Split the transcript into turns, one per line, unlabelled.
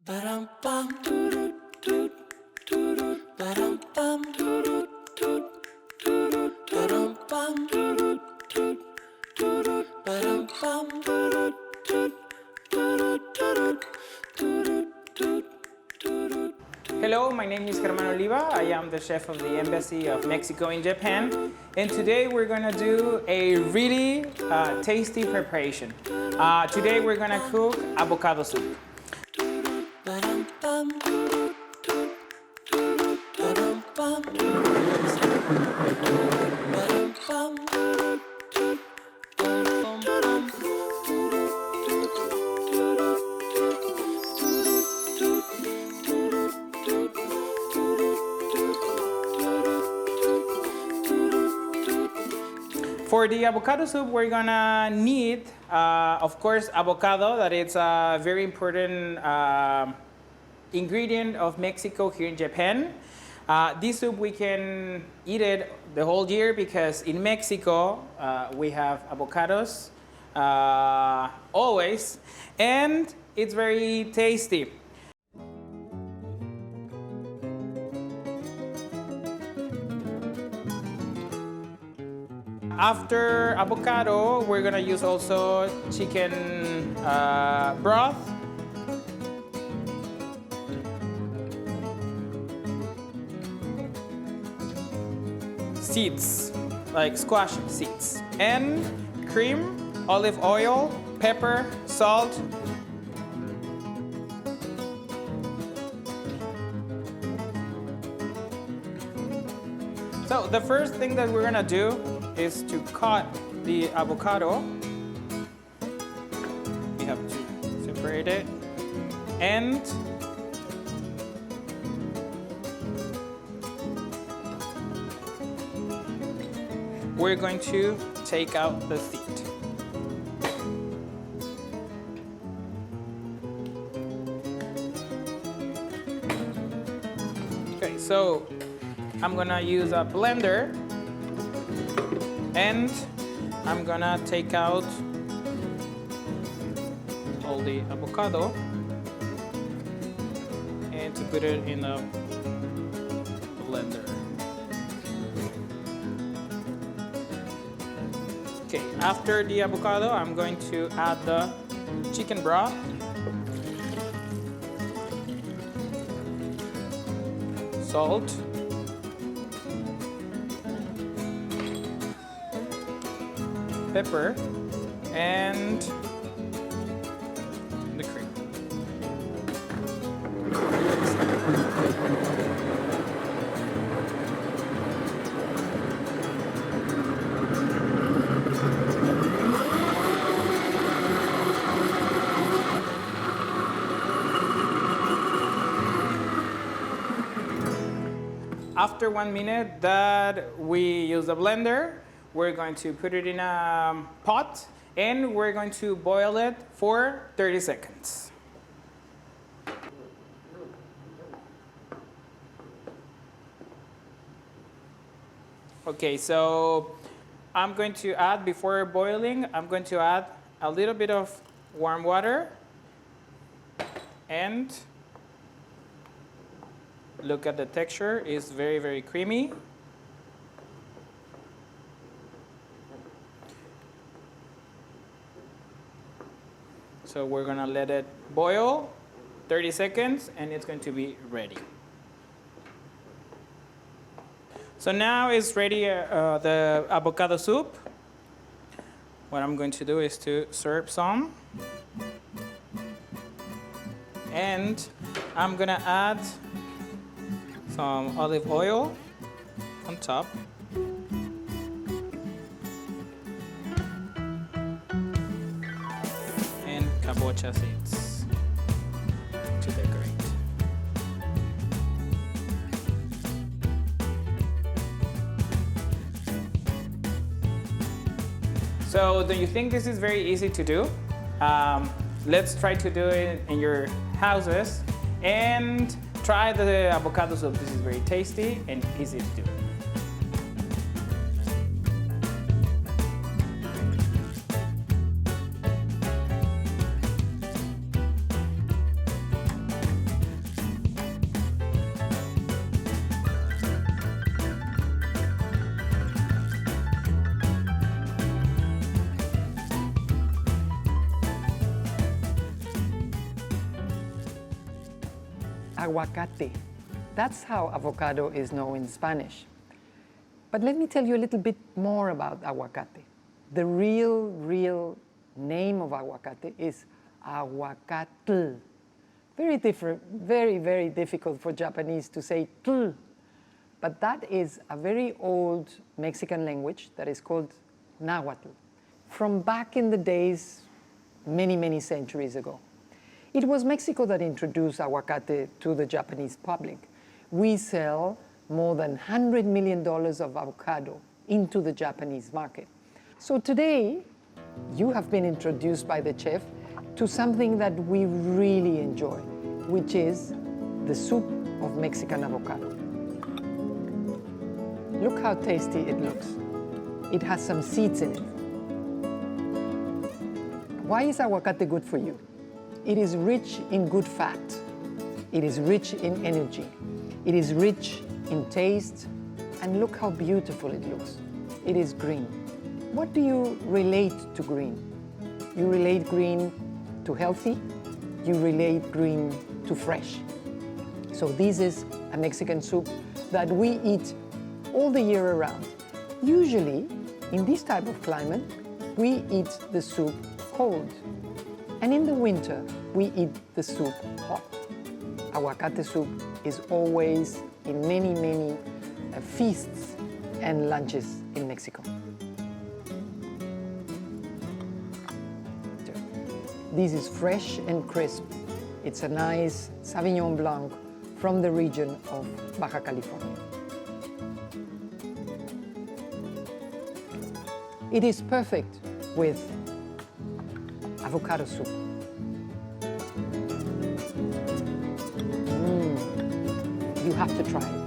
Hello, my name is Germán Oliva. I am the chef of the Embassy of Mexico in Japan. And today we're gonna do a really tasty preparation. Today we're gonna cook avocado soup. For the avocado soup, we're gonna need, of course, avocado. That is a very important ingredient of Mexico here in Japan. This soup, we can eat it the whole year because in Mexico, we have avocados always, and it's very tasty. After avocado, we're gonna use also chicken broth. Seeds, like squash seeds. And cream, olive oil, pepper, salt. So the first thing that we're gonna do is to cut the avocado. We have to separate it. And we're going to take out the seed. Okay, so I'm gonna use a blender and I'm gonna take out all the avocado and to put it in a blender. Okay, after the avocado, I'm going to add the chicken broth. Salt. Pepper and the cream. After 1 minute that we use the blender, we're going to put it in a pot and we're going to boil it for 30 seconds. Okay, so I'm going to add, before boiling, I'm going to add a little bit of warm water and look at the texture, it's very, very creamy. So we're gonna let it boil 30 seconds and it's going to be ready. So now it's ready, the avocado soup. What I'm going to do is to serve some. And I'm gonna add some olive oil on top. Kabocha seeds to decorate. So do you think this is very easy to do? Let's try to do it in your houses and try the avocado soup. This is very tasty and easy to do.
aguacate. That's how avocado is known in Spanish. But let me tell you a little bit more about aguacate. The real name of aguacate is aguacatl. Very different, very difficult for Japanese to say tl. But that is a very old Mexican language that is called Nahuatl, from back in the days, many centuries ago. It was Mexico that introduced aguacate to the Japanese public. We sell more than $100 million of avocado into the Japanese market. So today, you have been introduced by the chef to something that we really enjoy, which is the soup of Mexican avocado. Look how tasty it looks. It has some seeds in it. Why is aguacate good for you? It is rich in good fat. It is rich in energy. It is rich in taste. And look how beautiful it looks. It is green. What do you relate to green? You relate green to healthy. You relate green to fresh. So this is a Mexican soup that we eat all the year around. Usually, in this type of climate, we eat the soup cold. And in the winter, we eat the soup hot. Aguacate soup is always in many feasts and lunches in Mexico. This is fresh and crisp. It's a nice Sauvignon Blanc from the region of Baja California. It is perfect with avocado soup. You have to try it.